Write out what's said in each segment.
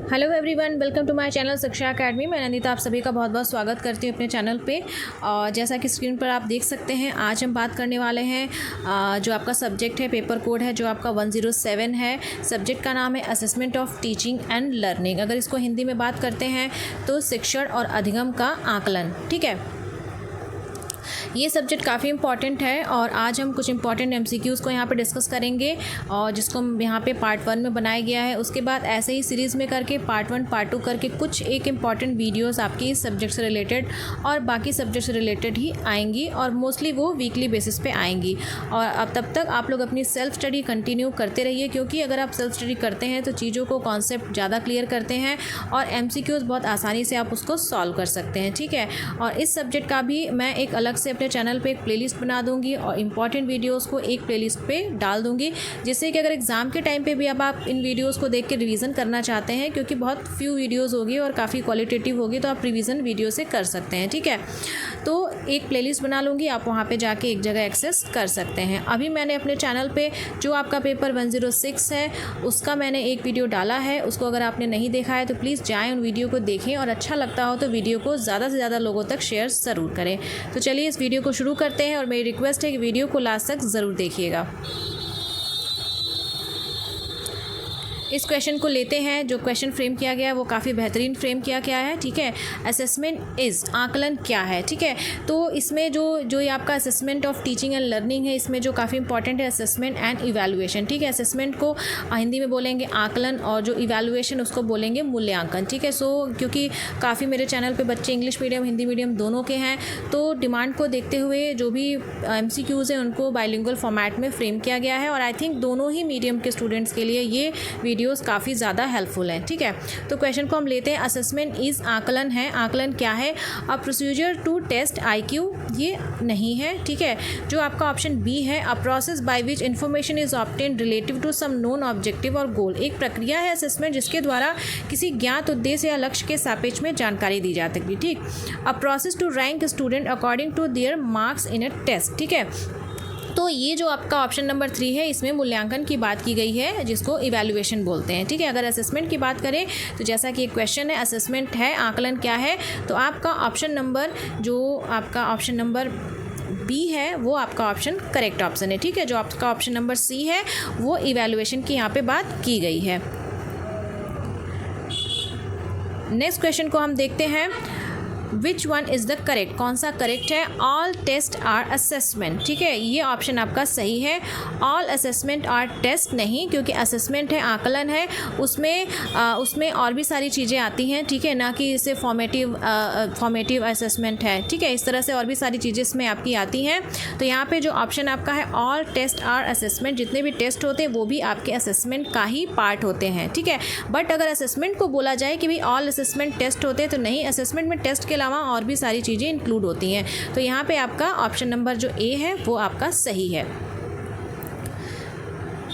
Hello everyone, welcome to my channel Shiksha academy. मैं नंदिता आप सभी का बहुत बहुत स्वागत करती हूँ अपने चैनल पे। और जैसा कि स्क्रीन पर आप देख सकते हैं, आज हम बात करने वाले हैं जो आपका सब्जेक्ट है, पेपर कोड है जो आपका 107 है। सब्जेक्ट का नाम है assessment of teaching and learning. अगर इसको हिंदी में बात करते हैं तो शिक्षण और अधिगम का आकलन। ठीक है, ये सब्जेक्ट काफ़ी इंपॉर्टेंट है और आज हम कुछ इंपॉर्टेंट एमसीक्यूज़ को यहाँ पे डिस्कस करेंगे और जिसको यहाँ पे पार्ट 1 में बनाया गया है। उसके बाद ऐसे ही सीरीज़ में करके पार्ट 1 पार्ट 2 करके कुछ एक इंपॉर्टेंट वीडियोस आपकी इस सब्जेक्ट से रिलेटेड और बाकी सब्जेक्ट से रिलेटेड ही आएंगी और मोस्टली वो वीकली बेसिस पे आएंगी। और अब तब तक आप लोग अपनी सेल्फ स्टडी कंटिन्यू करते रहिए, क्योंकि अगर आप सेल्फ स्टडी करते हैं तो चीज़ों को कॉन्सेप्ट ज़्यादा क्लियर करते हैं और एमसीक्यूज़ बहुत आसानी से आप उसको सॉल्व कर सकते हैं। ठीक है, और इस सब्जेक्ट का भी मैं एक अलग से अपने चैनल पे एक प्लेलिस्ट बना दूंगी और इंपॉर्टेंट वीडियोस को एक प्लेलिस्ट पे डाल दूंगी, जिससे कि अगर एग्ज़ाम के टाइम पे भी अब आप इन वीडियोस को देख के रिवीजन करना चाहते हैं, क्योंकि बहुत फ्यू वीडियोस होगी और काफ़ी क्वालिटेटिव होगी, तो आप रिवीजन वीडियो से कर सकते हैं। ठीक है, तो एक प्लेलिस्ट बना लूँगी, आप वहाँ पर जाके एक जगह एक्सेस कर सकते हैं। अभी मैंने अपने चैनल पर जो आपका पेपर 106 है उसका मैंने एक वीडियो डाला है, उसको अगर आपने नहीं देखा है तो प्लीज़ जाएँ उन वीडियो को देखें और अच्छा लगता हो तो वीडियो को ज़्यादा से ज़्यादा लोगों तक शेयर ज़रूर करें। तो चलिए इस वीडियो को शुरू करते हैं और मेरी रिक्वेस्ट है कि वीडियो को लास्ट तक ज़रूर देखिएगा। इस क्वेश्चन को लेते हैं। जो क्वेश्चन फ्रेम किया गया है वो काफ़ी बेहतरीन फ्रेम किया गया है। ठीक है, असेसमेंट इज़, आकलन क्या है। ठीक है, तो इसमें जो ये आपका assessment of teaching and learning है, इसमें जो काफ़ी इंपॉर्टेंट है असेसमेंट एंड इवैल्यूएशन। ठीक है, असेसमेंट को हिंदी में बोलेंगे आकलन और जो इवैल्यूएशन उसको बोलेंगे मूल्यांकन। ठीक है, सो क्योंकि काफ़ी मेरे चैनल पे बच्चे इंग्लिश मीडियम हिंदी मीडियम दोनों के हैं, तो डिमांड को देखते हुए जो भी एमसीक्यूज़ हैं उनको बाइलिंगुअल फॉर्मेट में फ्रेम किया गया है और आई थिंक दोनों ही मीडियम के स्टूडेंट्स के लिए ये वीडियोस काफ़ी ज़्यादा हेल्पफुल हैं। ठीक है, तो क्वेश्चन को हम लेते हैं। असेसमेंट इज़, आकलन है। आकलन क्या है? A procedure to test IQ, ये नहीं है। ठीक है, जो आपका ऑप्शन बी है, a process by which information is obtained relative to some known objective और गोल। एक प्रक्रिया है असेसमेंट जिसके द्वारा किसी ज्ञात उद्देश्य या लक्ष्य के सापेक्ष में जानकारी दी जाती है। ठीक, a process to rank student according to their marks in a test. ठीक है, तो ये जो आपका ऑप्शन नंबर 3 है, इसमें मूल्यांकन की बात की गई है जिसको इवैल्यूएशन बोलते हैं। ठीक है, अगर असेसमेंट की बात करें तो जैसा कि एक क्वेश्चन है असेसमेंट है, आकलन क्या है, तो आपका ऑप्शन नंबर बी है वो आपका ऑप्शन करेक्ट ऑप्शन है। ठीक है, जो आपका ऑप्शन नंबर सी है वो इवैल्यूएशन की यहाँ पे बात की गई है। नेक्स्ट क्वेश्चन को हम देखते हैं। Which one is the correct, कौन सा करेक्ट है? All test are assessment. ठीक है, ये ऑप्शन आपका सही है। ऑल असेसमेंट आर टेस्ट नहीं, क्योंकि असेसमेंट है, आकलन है, उसमें और भी सारी चीज़ें आती हैं। ठीक है, ना कि इसे फॉर्मेटिव असेसमेंट है। ठीक है, इस तरह से और भी सारी चीज़ें इसमें आपकी आती हैं। तो यहाँ पे जो ऑप्शन आपका है ऑल टेस्ट आर असेसमेंट, जितने भी टेस्ट होते हैं वो भी आपके असेसमेंट का ही पार्ट होते हैं। ठीक है, बट अगर असेसमेंट को बोला जाए कि भाई ऑल असेसमेंट टेस्ट होते हैं, तो नहीं, असेसमेंट में टेस्ट के अलावा और भी सारी चीज़ें इंक्लूड होती हैं। तो यहाँ पे आपका ऑप्शन नंबर जो ए है वो आपका सही है।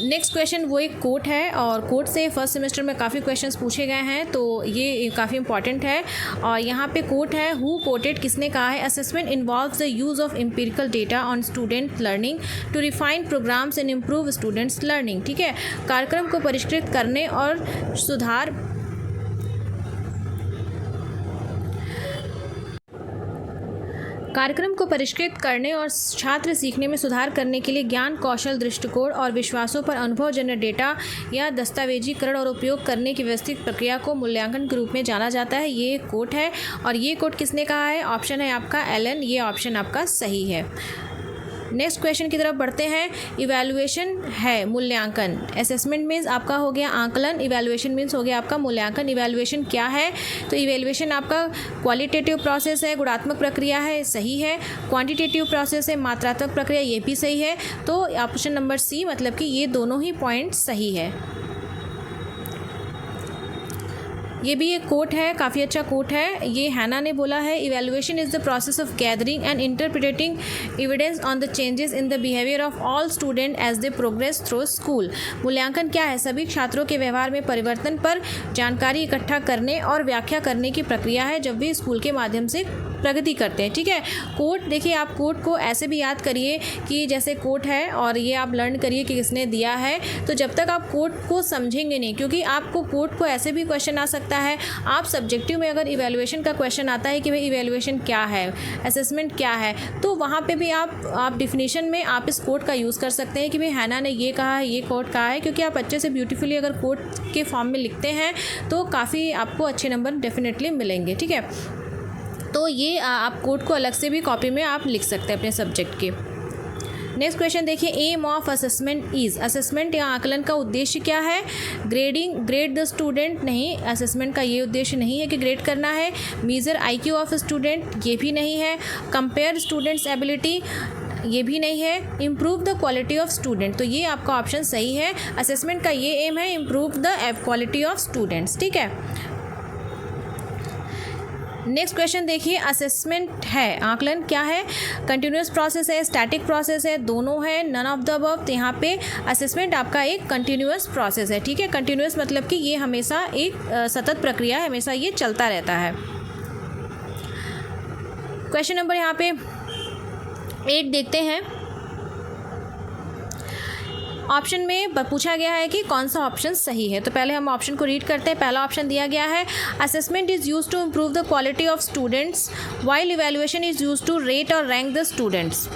नेक्स्ट क्वेश्चन वो एक कोट है और कोट से फर्स्ट सेमेस्टर में काफ़ी क्वेश्चंस पूछे गए हैं, तो ये काफ़ी इंपॉर्टेंट है। और यहाँ पे कोट है, हु कोटेड, किसने कहा है? Assessment involves the use of empirical data on student learning to refine programmes and improve students learning. ठीक है, कार्यक्रम को परिष्कृत करने और छात्र सीखने में सुधार करने के लिए ज्ञान कौशल दृष्टिकोण और विश्वासों पर अनुभवजन्य डेटा या दस्तावेजीकरण और उपयोग करने की व्यवस्थित प्रक्रिया को मूल्यांकन के रूप में जाना जाता है। ये कोट है और ये कोट किसने कहा है? ऑप्शन है आपका एलन, ये ऑप्शन आपका सही है। नेक्स्ट क्वेश्चन की तरफ बढ़ते हैं। इवैल्यूएशन है मूल्यांकन, असेसमेंट मीन्स आपका हो गया आकलन, इवैल्यूएशन मीन्स हो गया आपका मूल्यांकन। इवैल्यूएशन क्या है? तो इवैल्यूएशन आपका क्वालिटेटिव प्रोसेस है, गुणात्मक प्रक्रिया है, सही है। क्वांटिटेटिव प्रोसेस है, मात्रात्मक प्रक्रिया, ये भी सही है। तो ऑप्शन नंबर सी, मतलब कि ये दोनों ही पॉइंट सही है। ये भी एक कोट है, काफ़ी अच्छा कोट है, ये हैना ने बोला है। Evaluation is the process of gathering and interpreting evidence on the changes in the behaviour of all student as they progress through school. मूल्यांकन क्या है? सभी छात्रों के व्यवहार में परिवर्तन पर जानकारी इकट्ठा करने और व्याख्या करने की प्रक्रिया है जब वे स्कूल के माध्यम से प्रगति करते हैं। ठीक है, कोट देखिए, आप कोट को ऐसे भी याद करिए कि जैसे कोट है और ये आप लर्न करिए कि किसने दिया है। तो जब तक आप कोट को समझेंगे नहीं, क्योंकि आपको कोट को ऐसे भी क्वेश्चन आ सकता है, आप सब्जेक्टिव में अगर इवैल्यूएशन का क्वेश्चन आता है कि भाई इवैल्यूएशन क्या है, असेसमेंट क्या है, तो वहाँ पे भी आप डिफिनीशन में आप इस कोट का यूज़ कर सकते हैं कि भाई हैना ने ये कहा है, ये कोट कहा है। क्योंकि आप अच्छे से ब्यूटीफुली अगर कोट के फॉर्म में लिखते हैं तो काफ़ी आपको अच्छे नंबर डेफिनेटली मिलेंगे। ठीक है, तो ये आप कोट को अलग से भी कॉपी में आप लिख सकते हैं अपने सब्जेक्ट के। नेक्स्ट क्वेश्चन देखिए, aim of assessment is, assessment या आकलन का उद्देश्य क्या है? ग्रेड द स्टूडेंट, नहीं, असेसमेंट का ये उद्देश्य नहीं है कि ग्रेड करना है। मीज़र IQ ऑफ स्टूडेंट, ये भी नहीं है। कंपेयर स्टूडेंट्स एबिलिटी, ये भी नहीं है। Improve the quality of student, तो ये आपका ऑप्शन सही है। असेसमेंट का ये एम है, improve the quality of students. ठीक है, नेक्स्ट क्वेश्चन देखिए, असेसमेंट है, आकलन क्या है? कंटिन्यूस प्रोसेस है, स्टैटिक प्रोसेस है, दोनों है, नन ऑफ द अबव। तो यहाँ पे असेसमेंट आपका एक कंटिन्यूस प्रोसेस है। ठीक है, कंटिन्यूस मतलब कि ये हमेशा एक सतत प्रक्रिया है, हमेशा ये चलता रहता है। क्वेश्चन नंबर यहाँ पे 8 देखते हैं। ऑप्शन में पूछा गया है कि कौन सा ऑप्शन सही है। तो पहले हम ऑप्शन को रीड करते हैं। पहला ऑप्शन दिया गया है, assessment is used to improve the quality of students while evaluation is used to rate और रैंक द स्टूडेंट्स।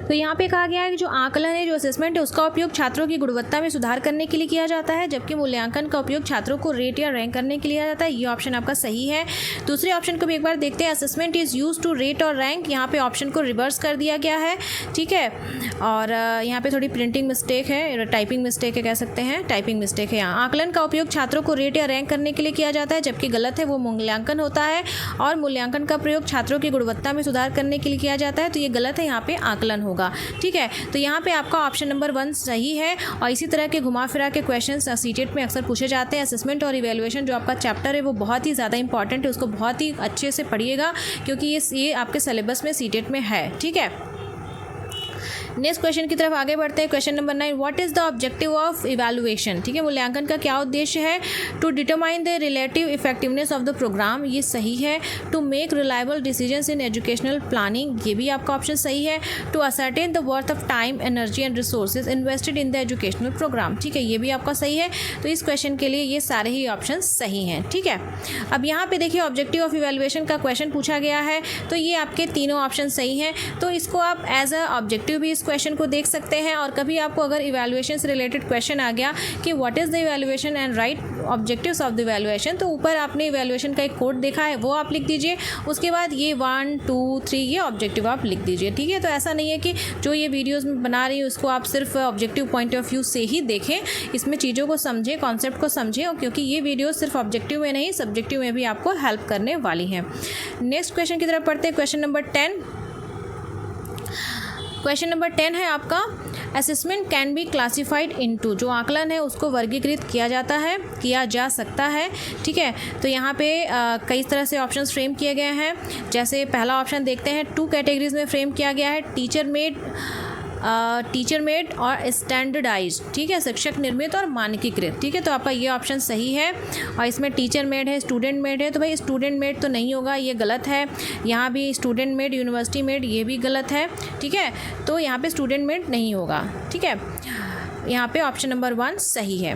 तो यहाँ पे कहा गया है कि जो आकलन है, जो असेसमेंट है, उसका उपयोग छात्रों की गुणवत्ता में सुधार करने के लिए किया जाता है, जबकि मूल्यांकन का उपयोग छात्रों को रेट या रैंक करने के लिए किया जाता है। ये ऑप्शन आपका सही है। दूसरे ऑप्शन को भी एक बार देखते हैं, assessment is use to rate और रैंक, यहाँ पे ऑप्शन को रिवर्स कर दिया गया है। ठीक है, और यहाँ पे थोड़ी प्रिंटिंग मिस्टेक है, टाइपिंग मिस्टेक है, कह सकते हैं टाइपिंग मिस्टेक है यहाँ। आकलन का उपयोग छात्रों को रेट या रैंक करने के लिए किया जाता है, जबकि गलत है, वो मूल्यांकन होता है। और मूल्यांकन का प्रयोग छात्रों की गुणवत्ता में सुधार करने के लिए किया जाता है, तो ये गलत है, यहाँ पे आकलन होगा। ठीक है, तो यहाँ पे आपका ऑप्शन नंबर 1 सही है। और इसी तरह के घुमा फिरा के क्वेश्चंस सीटेट में अक्सर पूछे जाते हैं। असेसमेंट और इवैल्यूएशन जो आपका चैप्टर है वो बहुत ही ज़्यादा इंपॉर्टेंट है, उसको बहुत ही अच्छे से पढ़िएगा, क्योंकि ये आपके सिलेबस में सीटेट में है। ठीक है, नेक्स्ट क्वेश्चन की तरफ आगे बढ़ते हैं। Question number 9, what is the objective of evaluation? ठीक है, मूल्यांकन का क्या उद्देश्य है? To determine the relative effectiveness of the programme, ये सही है। To make reliable decisions in educational planning, ये भी आपका ऑप्शन सही है। To ascertain the worth of time, energy and resources invested in the educational programme, ठीक है, ये भी आपका सही है। तो इस क्वेश्चन के लिए ये सारे ही ऑप्शन सही हैं। ठीक है, अब यहाँ पे देखिए ऑब्जेक्टिव ऑफ इवैल्यूएशन का क्वेश्चन पूछा गया है, तो ये आपके तीनों ऑप्शन सही हैं। तो इसको आप एज अ ऑब्जेक्टिव भी क्वेश्चन को देख सकते हैं। और कभी आपको अगर इवैल्यूएशन से रिलेटेड क्वेश्चन आ गया कि what is the evaluation and right objectives of the evaluation, तो ऊपर आपने इवैल्यूएशन का एक कोड देखा है, वो आप लिख दीजिए। उसके बाद ये 1 2 3 ये ऑब्जेक्टिव आप लिख दीजिए। ठीक है, तो ऐसा नहीं है कि जो ये वीडियोज़ में बना रही हूँ उसको आप सिर्फ ऑब्जेक्टिव पॉइंट ऑफ व्यू से ही देखें, इसमें चीज़ों को समझें, कॉन्सेप्ट को समझें, और क्योंकि ये वीडियो सिर्फ ऑब्जेक्टिव में नहीं, सब्जेक्टिव में भी आपको हेल्प करने वाली हैं। नेक्स्ट क्वेश्चन की तरफ पढ़ते हैं। क्वेश्चन नंबर 10, क्वेश्चन नंबर 10 है आपका, assessment can be classified into, जो आकलन है उसको वर्गीकृत किया जा सकता है। ठीक है, तो यहाँ पे कई तरह से ऑप्शंस फ्रेम किए गए हैं। जैसे पहला ऑप्शन देखते हैं, 2 कैटेगरीज में फ्रेम किया गया है, टीचर मेड और स्टैंडर्डाइज्ड। ठीक है, शिक्षक निर्मित और मानकीकृत। ठीक है, तो आपका ये ऑप्शन सही है। और इसमें टीचर मेड है, स्टूडेंट मेड है, तो भाई स्टूडेंट मेड तो नहीं होगा, ये गलत है। यहाँ भी स्टूडेंट मेड, यूनिवर्सिटी मेड, ये भी गलत है। ठीक है, तो यहाँ पे स्टूडेंट मेड नहीं होगा। ठीक है, यहाँ पे ऑप्शन नंबर 1 सही है।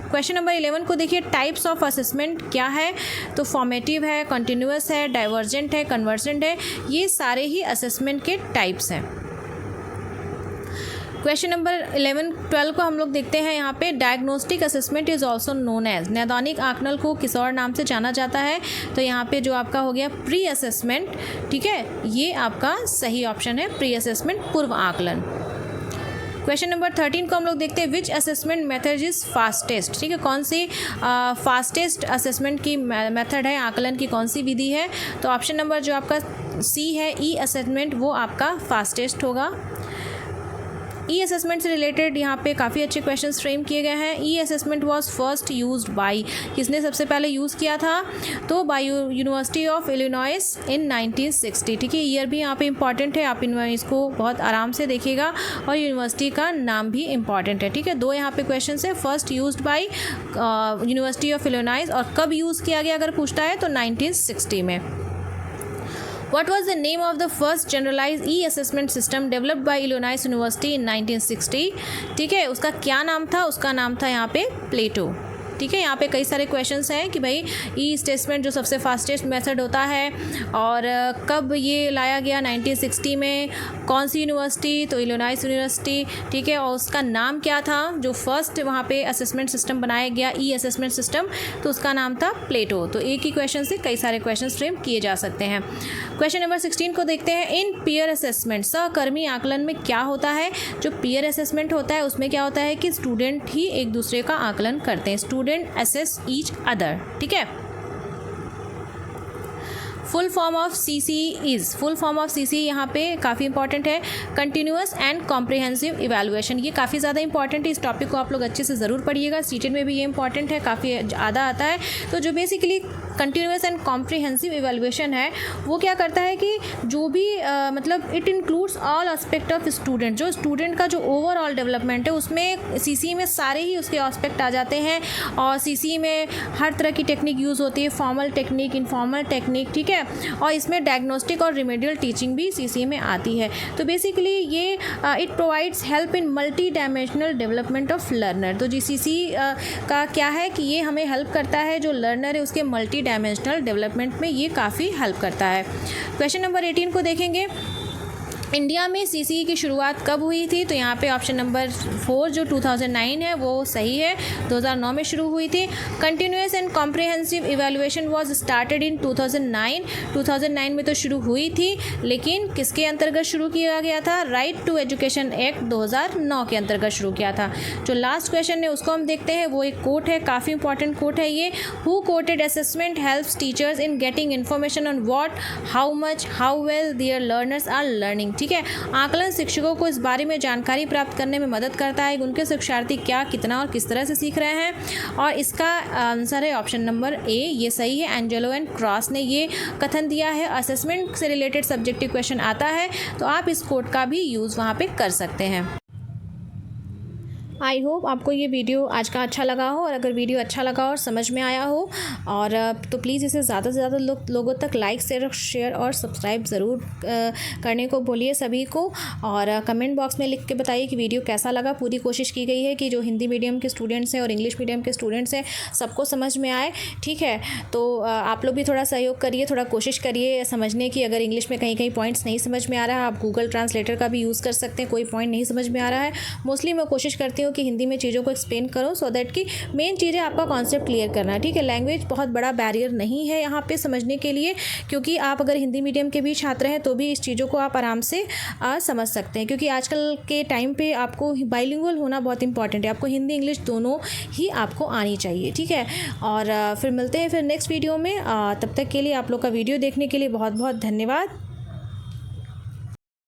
क्वेश्चन नंबर 11 को देखिए, टाइप्स ऑफ असेसमेंट क्या है? तो फॉर्मेटिव है, कंटिन्यूअस है, डाइवर्जेंट है, कन्वर्जेंट है, ये सारे ही असेसमेंट के टाइप्स हैं। क्वेश्चन नंबर 11-12 को हम लोग देखते हैं। यहाँ पे diagnostic assessment is also known as, नैदानिक आकलन को किस और नाम से जाना जाता है? तो यहाँ पे जो आपका हो गया प्री असेसमेंट। ठीक है, ये आपका सही ऑप्शन है, प्री असेसमेंट, पूर्व आकलन। क्वेश्चन नंबर 13 को हम लोग देखते हैं, विच असेसमेंट मेथड इज़ फास्टेस्ट? ठीक है, कौन सी फास्टेस्ट असेसमेंट की मेथड है, आकलन की कौन सी विधि है? तो ऑप्शन नंबर जो आपका सी है, ई असेसमेंट, वो आपका फास्टेस्ट होगा। ई असेसमेंट से रिलेटेड यहाँ पे काफ़ी अच्छे क्वेश्चंस फ्रेम किए गए हैं। E assessment was first used by, किसने सबसे पहले यूज़ किया था? तो by university of Illinois in 1960। ठीक है, ईयर भी यहाँ पे इंपॉर्टेंट है, आप इसको बहुत आराम से देखिएगा, और यूनिवर्सिटी का नाम भी इंपॉर्टेंट है। ठीक है, 2 यहाँ पे क्वेश्चन है, first used bye university of Illinois, और कब यूज़ किया गया अगर पूछता है तो 1960 में। What was the name of the first generalise e assessment system developed by Illinois university in 1960? ठीक है, उसका क्या नाम था? उसका नाम था यहाँ पे प्लेटो। ठीक है, यहाँ पे कई सारे क्वेश्चंस हैं कि भाई ई असेसमेंट जो सबसे फास्टेस्ट मेथड होता है और कब ये लाया गया 1960 में, कौन सी यूनिवर्सिटी? तो इलिनॉइस यूनिवर्सिटी। ठीक है, और उसका नाम क्या था जो फर्स्ट वहाँ पे असेसमेंट सिस्टम बनाया गया ई असेसमेंट सिस्टम? तो उसका नाम था प्लेटो। तो एक ही क्वेश्चन से कई सारे क्वेश्चन फ्रेम किए जा सकते हैं। क्वेश्चन नंबर 16 को देखते हैं। इन पीयर असेसमेंट सहकर्मी आकलन में क्या होता है? जो पीयर असेसमेंट होता है उसमें क्या होता है कि स्टूडेंट ही एक दूसरे का आकलन करते हैं, स्टूडेंट assess each other। ठीक है, फुल फॉर्म ऑफ CC यहाँ पे काफ़ी इंपॉर्टेंट है, कंटिन्यूअस एंड कॉम्प्रिहेंसिव इवैल्यूएशन। ये काफ़ी ज़्यादा इंपॉर्टेंट है, इस टॉपिक को आप लोग अच्छे से ज़रूर पढ़िएगा, सीटेट में भी ये इंपॉर्टेंट है, काफ़ी ज़्यादा आता है। तो जो basically continuous and comprehensive evaluation है वो क्या करता है कि जो भी मतलब it includes all aspect of student, जो स्टूडेंट का जो ओवरऑल डेवलपमेंट है उसमें CC में सारे ही उसके एस्पेक्ट आ जाते हैं। और CC में हर तरह की टेक्निक यूज़ होती है, फॉर्मल टेक्निक, इनफॉर्मल टेक्निक। ठीक है, और इसमें डायग्नोस्टिक और रिमेडियल टीचिंग भी CC में आती है। तो बेसिकली ये it provides help in multi dimensional development of learner. तो GCC का क्या है कि ये हमें हेल्प करता है, जो लर्नर है उसके मल्टी डायमेंशनल डेवलपमेंट में ये काफ़ी हेल्प करता है। क्वेश्चन नंबर 18 को देखेंगे। इंडिया में CC की शुरुआत कब हुई थी? तो यहाँ पे ऑप्शन नंबर 4 जो 2009 है वो सही है, 2009 में शुरू हुई थी। Continuous and comprehensive evaluation was started in 2009 में तो शुरू हुई थी, लेकिन किसके अंतर्गत शुरू किया गया था? राइट टू एजुकेशन एक्ट 2009 के अंतर्गत शुरू किया था। जो लास्ट क्वेश्चन है उसको हम देखते हैं, वो एक कोट है, काफ़ी इंपॉर्टेंट कोट है ये। Who quoted assessment helps teachers in getting information on what, how much, how well their learners are learning. ठीक है, आकलन शिक्षकों को इस बारे में जानकारी प्राप्त करने में मदद करता है कि उनके शिक्षार्थी क्या, कितना और किस तरह से सीख रहे हैं। और इसका आंसर है ऑप्शन नंबर A, ये सही है। एंजेलो एंड क्रॉस ने ये कथन दिया है। असेसमेंट से रिलेटेड सब्जेक्टिव क्वेश्चन आता है तो आप इस कोड का भी यूज़ वहाँ पे कर सकते हैं। आई होप आपको ये वीडियो आज का अच्छा लगा हो, और अगर वीडियो अच्छा लगा और समझ में आया हो और तो प्लीज़ इसे ज़्यादा से ज़्यादा लोगों तक लाइक शेयर और सब्सक्राइब ज़रूर करने को बोलिए सभी को। और कमेंट बॉक्स में लिख के बताइए कि वीडियो कैसा लगा। पूरी कोशिश की गई है कि जो हिंदी मीडियम के स्टूडेंट्स हैं और इंग्लिश मीडियम के स्टूडेंट्स हैं सबको समझ में आए। ठीक है, तो आप लोग भी थोड़ा सहयोग करिए, थोड़ा कोशिश करिए समझने की। अगर इंग्लिश में कहीं पॉइंट्स नहीं समझ में आ रहा है, आप गूगल ट्रांसलेटर का भी यूज़ कर सकते हैं। कोई पॉइंट नहीं समझ में आ रहा है, मोस्टली मैं कोशिश करती हूँ कि हिंदी में चीज़ों को एक्सप्लेन करो, सो दैट कि मेन चीज़ें आपका कॉन्सेप्ट क्लियर करना है। ठीक है, लैंग्वेज बहुत बड़ा बैरियर नहीं है यहाँ पे समझने के लिए, क्योंकि आप अगर हिंदी मीडियम के भी छात्र हैं तो भी इस चीज़ों को आप आराम से समझ सकते हैं, क्योंकि आजकल के टाइम पे आपको बाइलिंगुअल होना बहुत इंपॉर्टेंट है। आपको हिंदी इंग्लिश दोनों ही आपको आनी चाहिए। ठीक है, और फिर मिलते हैं फिर नेक्स्ट वीडियो में। तब तक के लिए आप लोग का वीडियो देखने के लिए बहुत बहुत धन्यवाद।